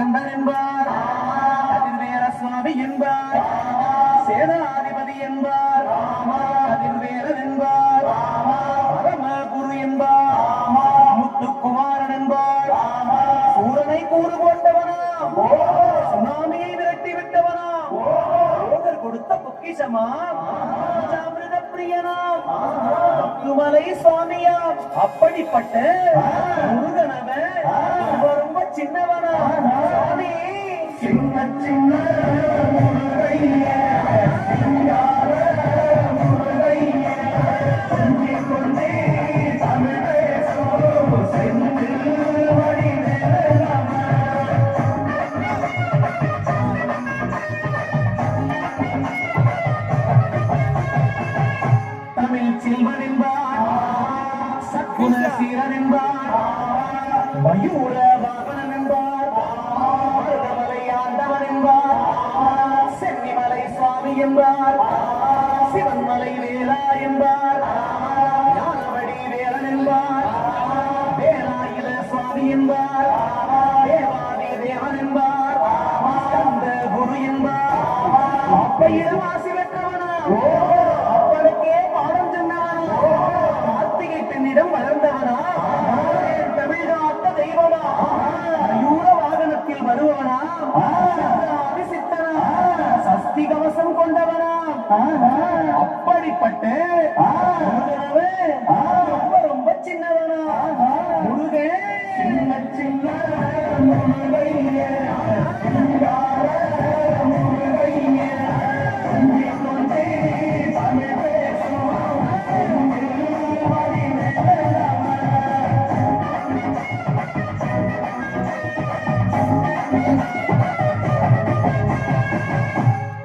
கந்தன் என்பார், கதிர்வேல சுவாமி என்பார், சேனாதிபதி என்பார், கதிர்வேலன் என்பார், பரம குரு என்பார், முத்துக்குமாரன் என்பார், சூரனை கூறு போட்டவனா, சுனாமியை விரட்டி விட்டவனா, யோகர் கொடுத்த பொக்கிஷமா, அமிர்த பிரியனாம், பத்துமலை சுவாமியாம். அப்படிப்பட்ட முருகனவன் ரொம்ப ரொம்ப சின்னவனா, சுவாமி சின்ன சின்ன முருகையே, சிங்கார முருகையே, கொஞ்சி கொஞ்சி தமிழேசோ செந்தில் வடிவேலவன். தமிழ் செல்வன் என்பார், சத்குண சீரன் என்பார், மயூர வாகனன் என்பார், மருதமலை ஆண்டவன் என்பார், சென்னிமலை சுவாமி என்பார், சிவன்மலை வேலா என்பார், ஞானவடி வேலன் என்பார், வேலாயுத சுவாமி என்பார், தேவாதி தேவன் என்பார், ஸ்கந்த குரு என்பார், அப்பையிடம் ஆசி பெற்றவனா, அப்பனுக்கே பாடம் சொன்னவனா, கார்த்திகை பெண்ணிடம் வளர்ந்தவனா, தமிழ்நாட்ட தெய்வமா, மயூர வாகனத்தில் வருபவனா, சித்தனா, சஷ்டி கவசம் கொண்டவனா, அப்படிப்பட்ட ரொம்ப ரொம்ப சின்னவனா முருகன். சின்ன சின்ன முருகையே, சிங்கார முருகையே, கொஞ்சி கொஞ்சி தமிழ் பேசும் செந்தில் வடிவேலவன்.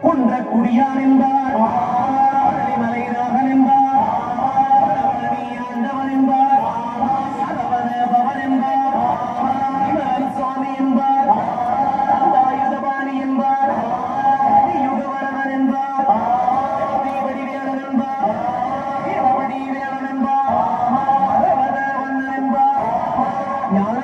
குன்ற குடியான் என்பார், மலை நாகன் என்பார், வடபழனி ஆண்டவன் என்பார், சரவண பவன் என்பார், விமலன் சுவாமி என்பார், தந்தாயுதபாணி என்பார், யுகவரதன் என்பார், வடிவேலன் என்பார், தேவவடி வேலன் என்பார், மரவத வண்ணன் என்பார், ஞான